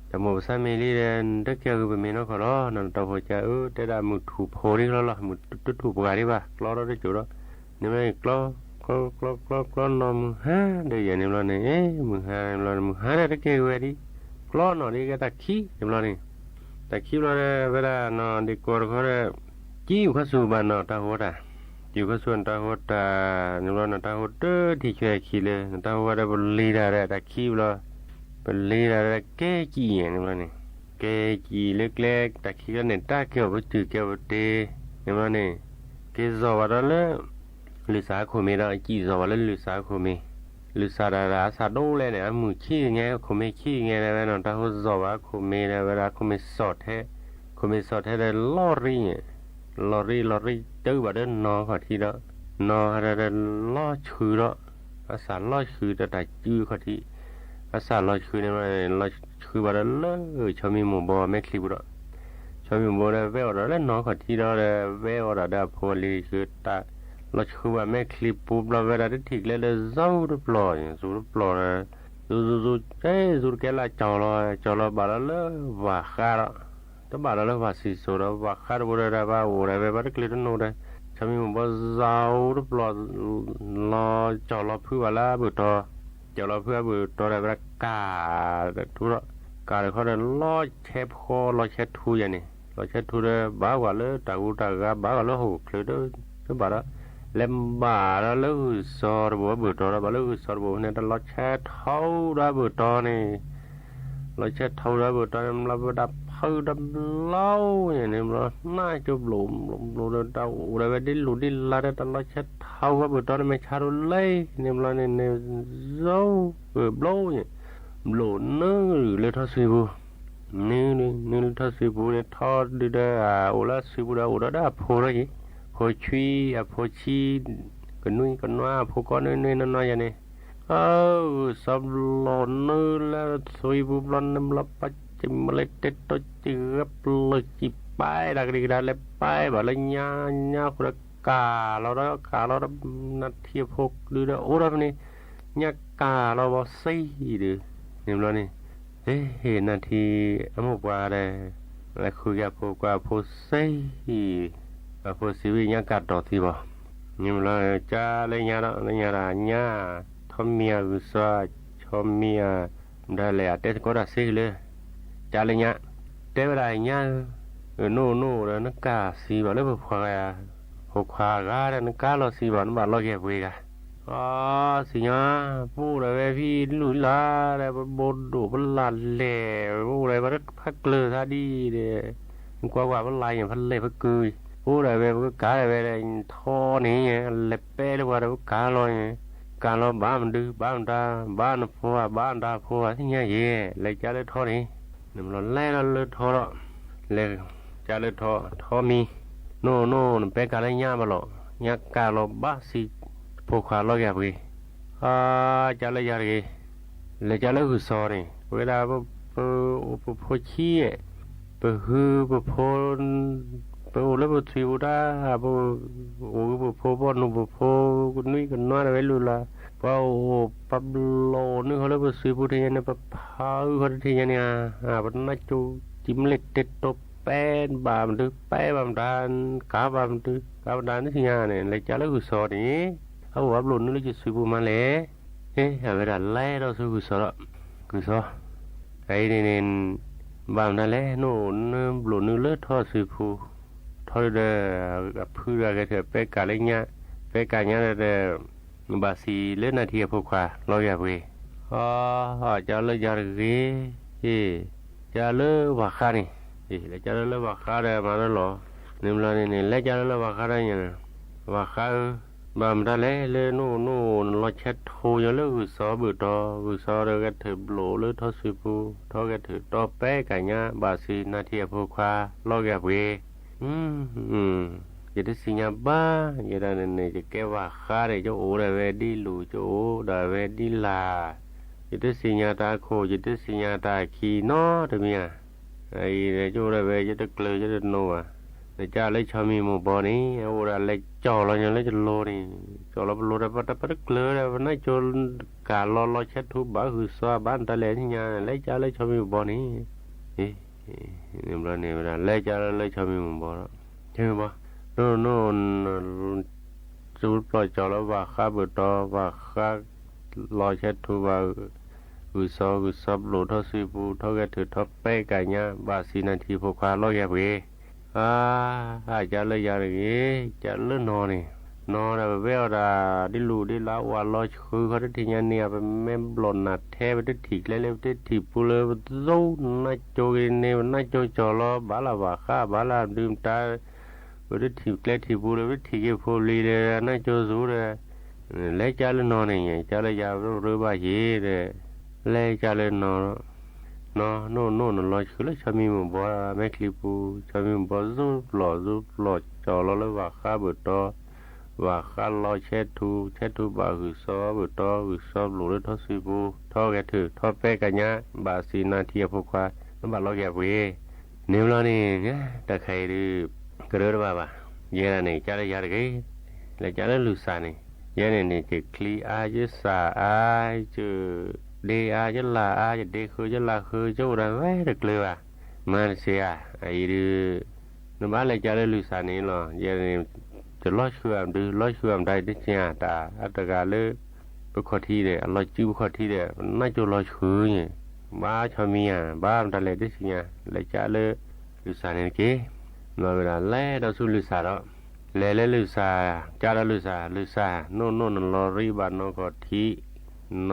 แต่หมู่สามีลีเรนเตเกียวคือมีนอขอล้อนอตาโฮจะเดี๋ยวมุทุโพนี่แล้วล่ะมุทุถูกปากดีป่ะล้อเราได้จุดแล้วนี่ไม่กล้อนอมือฮะเดี๋ยวอย่างนี้เราเนี่ยมือฮะเรามือฮะได้แค่เวดีกล้อนอนี่ก็ตะขี้เดี๋ยวเราเนี่ยตะขี้เราเนี่ยเวลานอนดีกว่าเขาเนี่ยจิ้วข้าสู่บ้านนอตาหัวตาจิ้วข้าส่วนตาหัวตาเนี่ยเราตาหัวเตอที่ช่วยขี้เลยตาหัวได้บริลาได้ตะขี้เราบริลาได้แก่จี้เนี่ยเราเนี่ยแก่จี้เล็กๆตะขี้ก็เนี่ยตาเกี่ยวกับจืดเกี่ยวกับเตเนี่ยเราเนี่ยแก่จอว่าเราเลยลิซ่าโคเมราจีจอว่าลิซ่าโคเมลิซ่าดาราซาโดเลยเนี่ยมือขี้ไงโคเมขี้ไงนะเว้ยน้องตาหัวจอว่าโคเมนะเวลาโคเมสอดให้ได้ลอรี่ตื้อบ่ได้นอขอทีละนอให้ได้ลอชื่อละภาษาลอชื่อแต่ได้จื้อขอทีภาษาลอชื่อเนี่ยลอชื่อบ่ได้เลยชอบมีหมู่บ่ไม่คลิปละชอบมีหมู่บ่ได้เว้ยละแล้วนอขอทีละเว้ยละได้พอลีคือตาเราคือว่าแม่คลิปปุ๊บเราเวลาได้ถิกเลยเจ้ารูปหล่อสูรูปหล่อนะสูแกละจอเราบาละเลยว่าขาดแต่บาละเลยว่าสิสูเราว่าขาดบุระได้ว่าโอ้ได้แบบได้คลิปนั้นโน้ได้ฉันมีมันว่าเจ้ารูปหล่อจอเราเพื่อว่าละบุตรจอเราเพื่อบุตรได้แบบกาทุระกาเขาได้ล้อเชฟคอล้อเชฟทูอย่างนี้ล้อเชฟทูได้บ้ากว่าเลยตากูตากาบ้ากว่าเลยโหคลิปด้วยก็บาละเล่มบ่าแล้วลูกสอดบัวบุตรเราบ่ลูกสอดบัวเนี่ยตลอดแช่เท่าได้บุตรนี่เราแช่เท่าได้บุตรเราดับเพื่อดับเล่าอย่างนี้เราน่าจะหลุมเราเดาเราไปดิ้นหลุดดิ้นลาได้ตลอดแช่เท่ากับบุตรไม่ชารุเลยเนี่ยเราเนี่ยเจ้าบลูเนี่ยบลูนึกหรือเลยทอดซีบูนี่ทอดซีบูเนี่ยทอดดีได้โอลาซีบูได้โอลาได้พอเลยพอชีพอชีกันนุ่ยกันว่าพอก้อนนุ่ยน้อยอย่างนี้สับหลอนนื้อแล้วสวยบุบลอนน้ำลับปัจจิมเล็ดเต็ดตัวจีบเลยจีไปดักดีได้เลยไปแบบเลยญ่าคนกาเราได้กาเราได้นัดเทียบพกดูได้โอ้ได้นี่ญ่ากาเราบอซี่ดูนี่มันนี่เห็นนาทีอมุกว่าได้แล้วคุยกับพวกว่าพอซี่พอสิวิญญากัดต่อที่บ่นี่มันเลยจ้าเลยญาละญาทอมเมียอุษาชอมเมียได้เลยแต่ก็ได้สิเลยจ้าเลยญาแต่เวลาญา โน่แล้วนักกาสีบ่เลยบ่พอพอควาก็ได้นักกาเราสีบ่นบ่เราแก่เวกะอ๋อสิญาปู้เลยเว้ยพี่ลุยลาได้บ่ดูบ่ลันแลปู้เลยบ่พักเกลือซะดีเด้กว่าบ่ลายอย่างพันเล่พักกุยปู้เลยเว้ยก็กาเลยเว้ยท่อนี่เล็บเป้เลยว่าก็กาลอยการเราบ้านมันดื้อบ้านดาบ้านพัวบ้านดาพัวที่เนี่ยเย่เลยจะเลยท่อนี้นี่มันแล่เราเลยท่อแล้วเลยจะเลยท่อมีโน่เป็นการเลยย่ามาหรอกย่ากาเราบ้าสิพวกขาเราแก่ไปจะเลยยาเลยเลยจะเลยหุ่นซอนี่เวลาพอขี้ไปหือไปพนไปโอ้แล้วไปทิวได้ไปโอ้ไปพบนุไปพบนุ้ยกันน้อยอะไรรู้ละเพราะปั๊บโลนึกเขาเลยไปซื้อพุทธิยันเนี่ยปั๊บพาเขาที่ยันเนี่ยปั๊บน่าจูจิ้มเล็กเด็ดตบแป้นบามดึกแป้บามดานกาบามดึกกาบามดานนี่ที่ยันเนี่ยเลยจะเลยหุ่นซอนี่เขาบอกว่าโลนึกเลยจะซื้อพุมาเลยเฮ้ยเวลาไล่เราซื้อหุ่นซอละหุ่นซอไอ้เนี่ยบามนั่นแหละโน่นโลนึกเลือดทอดซื้อผู้ทอดเด้อเพื่อก็เถอะไปกาอะไรเงี้ยไปกาเงี้ยเด้อบาสีเล่นนาทีพวกข้าเราอยากไปจะเลยอยากไปจะเลยว่าข้านี่จะเลยว่าข้าได้มาแล้วหรอนี่มันนี่แล้วจะเลยว่าข้าได้ยังว่าข้าบามได้เลยโน่เราเช็ดโถยังเลยอุศบุตรอุศเด็กเถอะโบเลยทอสิปูทอกันเถอะต่อไปกันเงี้ยบาสีนาทีพวกข้าเราอยากไปjadi sinya ba jadi nene jadi wakare jo ora wedi lu jo da wedi la jadi sinya ta ko jadi sinya ta ki no de mia ai de jo ora we jadi kle jadi no a de cha le chami mo bo ni ora le cho lo nya le lo ni cho lo lo da pa kle da na jo ka lo chet thu ba hu sa ban ta le nya le cha le chami bo ni ni bla ni bla le cha le chami mo boใช่ไหมโน่จูดปล่อยจอแล้วว่าข้าเบิดต่อว่าข้ารอเช็ดทูว่าอุซอหลุดท่อซีปูท่อแกถือท่อเป้ไก่เนี่ยบาสีนาทีพวกข้ารอแกไปอาจจะเลยอย่างนี้จะเลื่อนนอนนี่นอนแบบเวลาดิลูดิลาวารอคือเขาได้ทีเนี่ยเป็นแม่บลอนนัดแท้ไปได้ถีกเร็วได้ถีบปูเลยโซ่น่าโจกินเนี่ยน่าโจจอล้อบาลาว่าข้าบาลาดื่มตาวันที่เกล็ดที่บูเลยวันที่เกี่ยวกับลีเลยน่าจะสู้เลยเล่จะเล่นนอนนี่ไงจะเล่นยาวรู้บ้าจีเลยเล่จะเล่นนอนโน่ลอยคือเล่ชามีมันบ่แม่คลิปูชามีมันบ่สู้หล่อจอแล้วว่าข้าเบิดต่อว่าข้าลอยเช็ดทูบ่าหือซ้อเบิดต่อหือซ้อหลุดทอสิบูทอแกถือทอแป้กันเนี้ยบาสีนาทีพวกข้าน้ำบาลอยแกเว้เนี่ยเรานี่แต่ใครดื้อกระโดดบ้าเยอะนี่จะได้ยาดีแล้วจะได้ลุสานี่เยอะนี่จะคลีอาจะสาอาจะเดอาจะลาอาจะเดคือจะลาคือจะอุดมไว้เด็กเลยว่ะมาเสียไอ้ดื้อน้ำบ้านเลยจะได้ลุสานี่หรอเยอะนี่จะลอยเชื่อมดื้อลอยเชื่อมได้ดิเสียตาอัตกาเลยเป็นข้อที่เดียลอยจิ้วข้อที่เดียน่าจะลอยเชื่อเนี่ยบ้าชามีอ่ะบ้ามันเลยดิเสียเลยจะเลยลุสานี่เก๋มาเวลาเล่เราสู้ลุสาแล้วเล่ลุสาจ้าลุสาโน่ลอรีบานโนก็ที่โน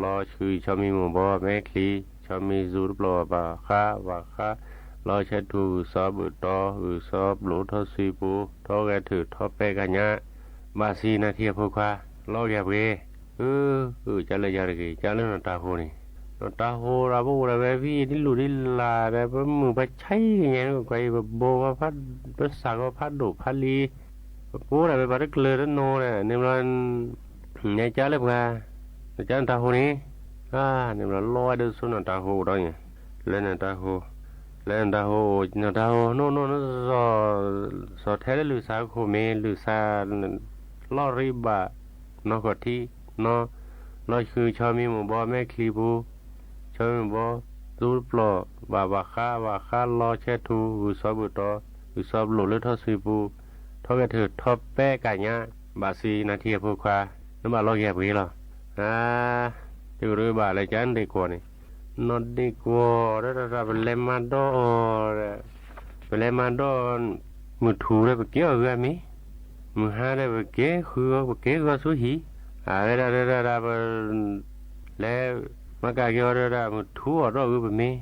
ลอชื่อชามีหมู่บ่แม่คลีชามีจูดปลอบาข้าว่าข้ารอเช็ดทูซอบุตอซอบหลูทอซีปูทอแกถือทอเปกันยะบาซีนาเทียพวกข้ารอแกเวจะเลยยาดีจะเลยนตาโหนี่ตาโหราบูราเววีดิลูดิลาแต่ว่ามือไปใช้ยังไงก็ไปแบบโบว่าพัดภาษาก็พัดดุพัดลีปูอะไรไปพัดเกลือนั่นโน่เนี่ยนี่มันเนี่ยจ้าเลยป่ะจ้าตาโหนี่นี่มันลอยเดินสุนตาโหได้ไงเล่นตาโหโน่สอแท้ลือสาโคเมลือสาลอริบะนอกที่นอลอยคือชามีหมู่บ่แม่คลีบูชามีบ่จูดปลอบาข้ารอเช็ดทูซอบุตอซอบหลุดเลยทอซีบูทอกระถือทอแป้กันเนี้ยบาซีนาทีพวกข้าน้ำบาลอยแย่ไปหรอที่รู้บาอะไรจันดีกว่านี่นอดีกว่าแล้วเราเป็นเลมาโด ไปแล้วมาดอนมือถูได้ไปเกี่ยวกันมั้ยมือหาได้ไปเกี่ยวคือไปเกี่ยวก็สุหีเวลาแล้วมากาเกี่ยวได้มือถูรอไปมั้ย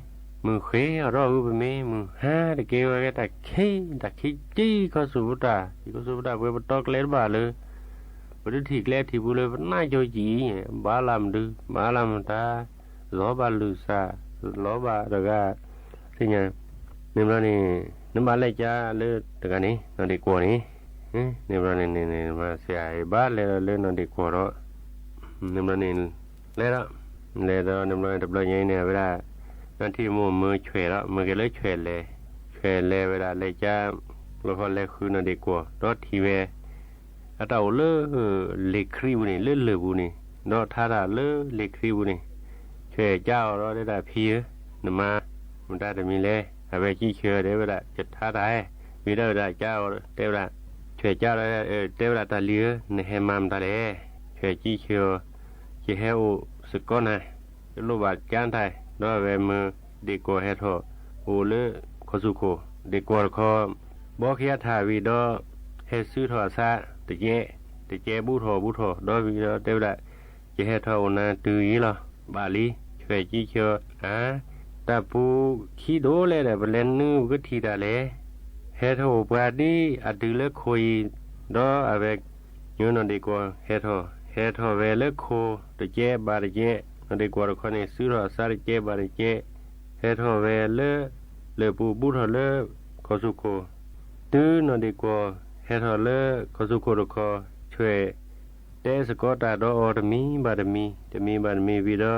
มือเขยรอไปมั้ยมือหาได้เกี่ยวก็ตะขี้จี้ก็สุดาเว้ยบ่ตอกเล่นบาเลยบ่ได้ถีกแลที่บุเลยน่าจ่อจีบาลามดืบาลามตาล้อบาลุซาล้อบาดกะสิญญานี่บ่นี่นำบาเลยจ้าเลยดกะนี่นอนดีกว่านี่นี่บ่นี่มาเสียบาเลยนอนดีกว่าเนาะนี่บ่นี่แล้วนี่บ่ดับเลยเนี่ยเวลาตอนที่มือเฉวยแล้วมือก็เลยเฉวยเลยเวลาเลยจ้าแล้วพอเลยคือนอนดีกว่ารถทีเวอะตาเลเลครีบุนี่เลบุนี่เนาะท่าดาเลเลครีบุนี่เฉวยเจ้าเราได้พี่นมามันได้มีเลยเอาไปจี้เชื่อได้เวลาจะท่าได้มีได้เวลาเจ้าได้เวลาเฉวยเจ้าได้ได้เวลาตาเลือในแฮมามตาเลยเฉวยจี้เชื่อจะให้อุสก้อนนะรูปบาดจานไทยเนาะเวมือดีกว่าเฮ็ดโหโอเลขอสุโคดีกว่าขอบ่เคียทาวีดอเฮ็ดซื้อทอซาตะเจบูโทดอวีดอเตวละจะเฮ็ดทอนาตือยีล่ะบาลีช่วยจี้เชื่อตาปูขี้โดเลยได้บ่เล่นนึกทีดาเลยเฮ็ดโหบาดีอะดือเลคอยดอavecยูนดีกว่าเฮ็ดโหเวเลโคตะเจบาดเจนดีกว่าคนนี้ซื้อทอซาเจบาดเจเฮ็ดโหเวเลปูบูโทเลขอสุโคตื้อนดีกว่าเฮ็ดโหเลขอสุโคดคอช่วยเตสกอตาดออดมีบาดมีวีดอ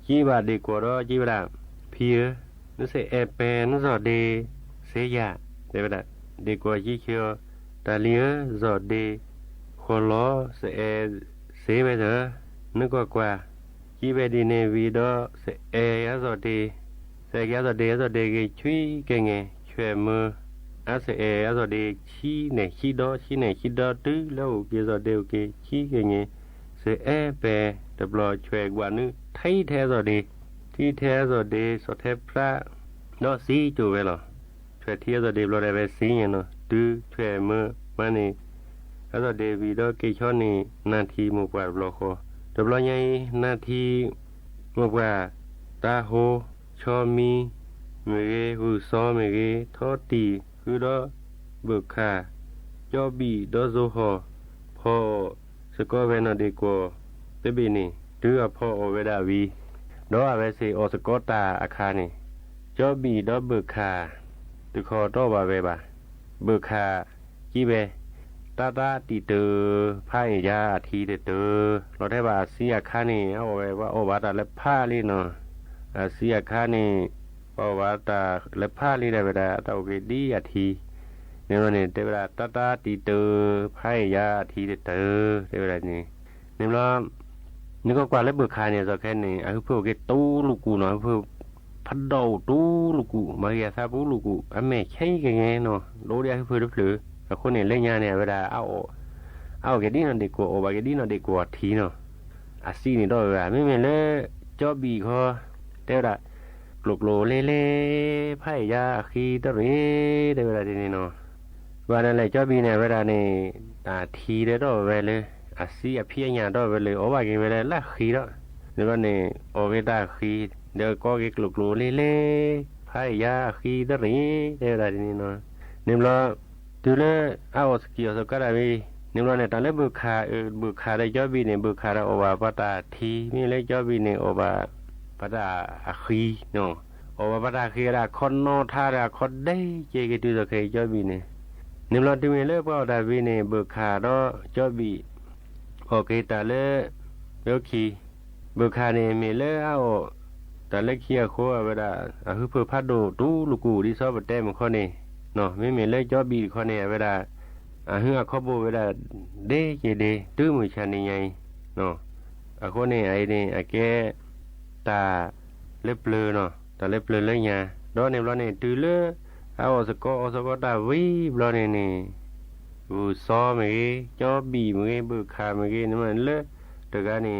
จีบาดีกว่าดอจีบาพีนึเสเอเปนซอเดเสียเดบดาดีกว่าจีเคียวตาเลียซอเดขอลอเสเอเสเบเถอนึกว่าจีเบดีเนวีดอเสเอยาซอเดเสยาซอเดเกชุยเกงเงช่วยมืออาเสเอยาซอเดชี้เนชี้ดอตื้อแล้วเกซอเดเกชี้เกงเงเสเอเปดบลอช่วยกว่านึไทยแท้ซอเดที่แท้ซอเดสอเทพระเนาะสีจูเวลอช่วยเทียซอเดบลอได้เวสีเนาะตื้อช่วยมือมานี่แล้วซอเดวีดอเกชอนี่นาทีหมู่กว่าบลอคอดบลอใหญ่นาทีหมู่กว่าตาโฮชอมีเมเกหูซอเมเกทอตีคือดอเบิกคาจอบีดอโซฮอพอสกอเวนอดีกว่าเตบีนี่ตื้อพอโอเวดาวีดออาเวซีออสกอตาอาคานี่จอบีดอเบิกคาตุคอดอบาเวบาเบิกคาจีเบตาติเตอพายยาทีเตอเราได้ว่าเสียคานี่เอาไว้ว่าโอวาตาและผ้าลีเนาะเสียคานี่โอวาตาและผ้าลีได้เวลาตาโอเคดีอาทีเนี่ยวันนี้ได้เวลาตาติเตอพายยาทีเตอได้เวลานี้เนี่ยเรานี่ก็กว่าแล้วเบิกคาเนี่ยจะแค่นี้เพื่อเกตู้ลูกกูเนาะเพื่อพัดดาวตู้ลูกกูมาเรียซาบูลูกกูแม่ใช่กันไงเนาะโลเดียเพื่อหรือคนเนี่ยเล่นยาเนี่ยเวลาเอาเกดีนอนดีกว่าโอบาเกดีนอนดีกว่าทีเนาะซีนี่ด้วยเวลาไม่เหมือนเลยจอบีเขาเดี๋ยวละกลุกโลเล่ไพ่ยาขี้ตะรีได้เวลานี้เนาะวันนั้นเลยจอบีเนี่ยเวลาเนี่ยทีได้ด้วยเวลาเลยซีพี่ยาด้วยเวลาโอบาเกเวลาละขี้แล้วเดี๋ยวนี้โอเกตาขี้เดี๋ยวก็เกกลุกโลเล่ไพ่ยาขี้ตะรีได้เวลานี้เนาะเนี่ยเราดูแลเอาสกิลสกัดอะไรนี่เราเนี่ยตอนแรกบุคคาได้จอบีเนี่ยบุคคาได้โอบาปตาทีมีเลยจอบีเนี่ยโอบาปตาอาคีเนาะโอบาปตาคีได้คนโนท่าได้คนได้เจกิตุสเคจอบีเนี่ยนี่เราดูเลยพวกดาบีเนี่ยบุคคาได้จอบีโอเคแต่เลยโอเคบุคคาเนี่ยมีเลยเอาแต่เลยเคียโคเวลาเพื่อพัดดูตู้ลูกูที่ชอบเต้มข้อนี้เนาะไม่มีเลยจอบีข้อนี้เวลาเฮือขบเวลาเดเจเดตื้อมือชันนี่ไงเนาะคนนี้ไอ้นี่แกตาเล็บเลือเนาะตาเล็บเลือเลยไงดอกเนี่ยเราเนี่ยตื้อเลยเอาสกอตาวิบเราเนี่ยบูซอมือจอบีมือบุคามือนี่มันเลยแต่การนี่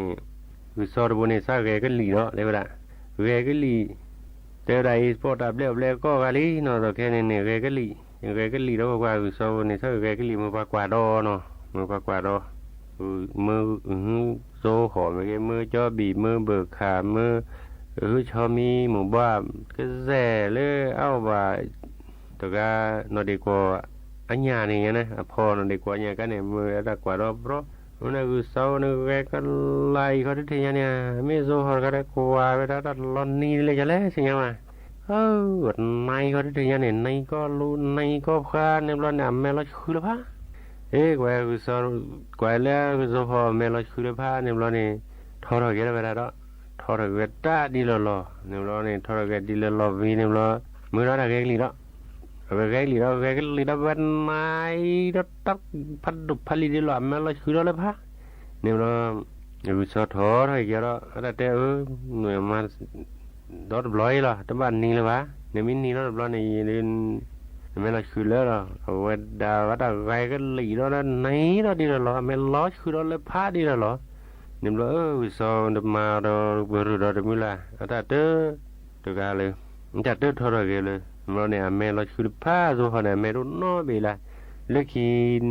บูซอตัวนี้ซาแกก็หลีเนาะเลยเวลาแกก็หลี เดี๋ยวใดพอดับเร็วแล้วก็กะลีเนาะเราแค่เนี่ยแกก็ลีอย่างแกก็ลีแล้วก็ว่าคือโซนี่ถ้าแกก็ลีมือปากกว่าดอเนาะมือปากกว่าดอมือโซขอเมื่อกี้มือจ่อบีมือเบิกขามือชอมีหมู่บ้านก็แซ่เลยเอาว่าตัวก็นอดีกว่าอันยานี่นะพอนอดีกว่าเนี่ยก็เนี่ยมือดักกว่าดอเพราะมันคือโซนี่แกก็ไล่เขาที่เนี่ยไม่โซหอก็ได้กว่าไปแล้วลอนนี่เลยจะแล้วใช่ไหมในก็ที่เนี่ยในก็รู้ในก็พาเนี่ยเราเนี่ยแม่เราคือละพะกว่าคือโซกว่าแล้วคือโซพอแม่เราคือละพะเนี่ยเราเนี่ยทอร์เกตไปแล้วทอร์เกตตาดีละล้อเนี่ยเราเนี่ยทอร์เกตดีละล้อวีเนี่ยเรามือเราได้แกลีละแกลีละวันไหนเราตักพัดดุพัดลีดีละแม่เราคือละพะเนี่ยเราคือโซทอร์ให้เยอะแล้วแต่หน่วยมาดอดบลอยละแต่บ้านนี้เลยวะเนี่ยมินนี่ดอดบลอยนี่เดินไม่ละคือแล้วเอาไว้ดาวว่าดาวไกก็หลีแล้วไหนเราดีแล้วไม่ล้อคือเราเลยพาดีแล้วเนี่ยเราวิศวเดมาเราบริเราเดมิละแต่เด้อตัวกาเลยแต่เด้อทอร์เกเลยเราเนี่ยไม่เราคือพาตัวเขาเนี่ยไม่รู้น้อยไปละเลือกขีน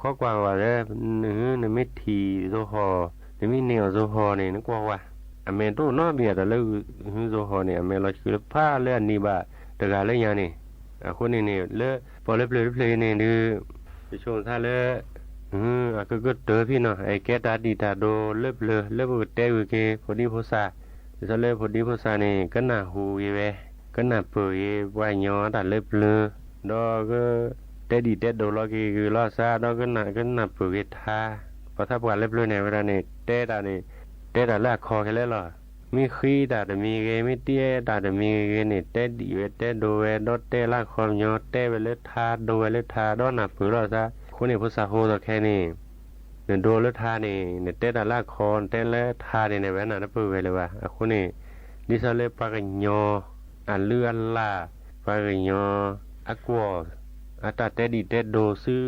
ข้อกว่าว่าเนี่ยเนี่ยไม่ทีตัวเขาเนี่ยไม่เหนียวตัวเขาเนี่ยนึกว่าอเมรุน้อเบียแต่เลือกโซฮอเนี่ยอเมริกาคือผ้าเลือดนี่บ่าแต่การเลือกยังนี่คนนี้เนี่ยเลือกพอเลือกเลยเนี่ยดูไปชมท่าเลือกก็เจอพี่เนาะไอ้แกตาดีตาโดเลือกเตะวิเกพอดีพอซาจะเลือกพอดีพอซาเนี่ยก็น่าหูเย่ก็น่าเปื่อยว่าย้อนแต่เลือกดอก็เตะดีเตะโดล้อกีคือล้อซาดอก็น่าเปื่อยท่าพอถ้าปวดเลือกเนี่ยเวลาเนี่ยเตะตาเนี่ยเตะแต่ละคอแค่แล้วหรอมีขี้แต่มีเกไม่เตี้ยแต่มีเกเนี่ยเตะดีเวเตะดูเวดอเตะละคอมยอเตะเวเลทาดูเวเลทาดอหนับผือหรอซะคนนี้ภาษาโฮตัวแค่นี้เนี่ยดูเลทานี่เนี่ยเตะแต่ละคอเตะเลทาเนี่ยเว้นน่ะนับผือเวเลยว่ะคนนี้ดิฉันเลยปากยออันเลือลาปากยออักวออัตเตะดีเตะดูซื้อ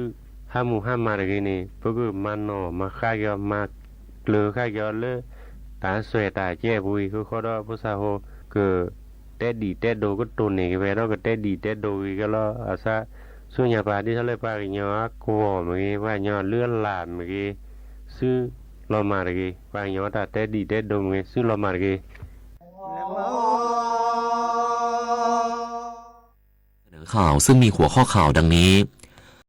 ห้ามูห้ามาอะไรนี่พวกมันโนมาฆ่ายอมาเกลือฆ่ายอเลยตาสวยตาเจ็บบุยคือเขาได้ภาษาโฮก็เตะดีเตะโดก็ตัวนี้ก็ไปแล้วก็เตะดีเตะโดก็แล้วอาซะส่วนใหญ่ปาที่เขาเลยปากยอกลัวเมื่อกี้ว่ายอเลื่อนหลานเมื่อกี้ซื้อลอมาเมื่อกี้ปากยอตาเตะดีเตะโดเมื่อกี้ซื้อลอมาเมื่อกี้เสนอข่าวซึ่งมีหัวข้อข่าวดังนี้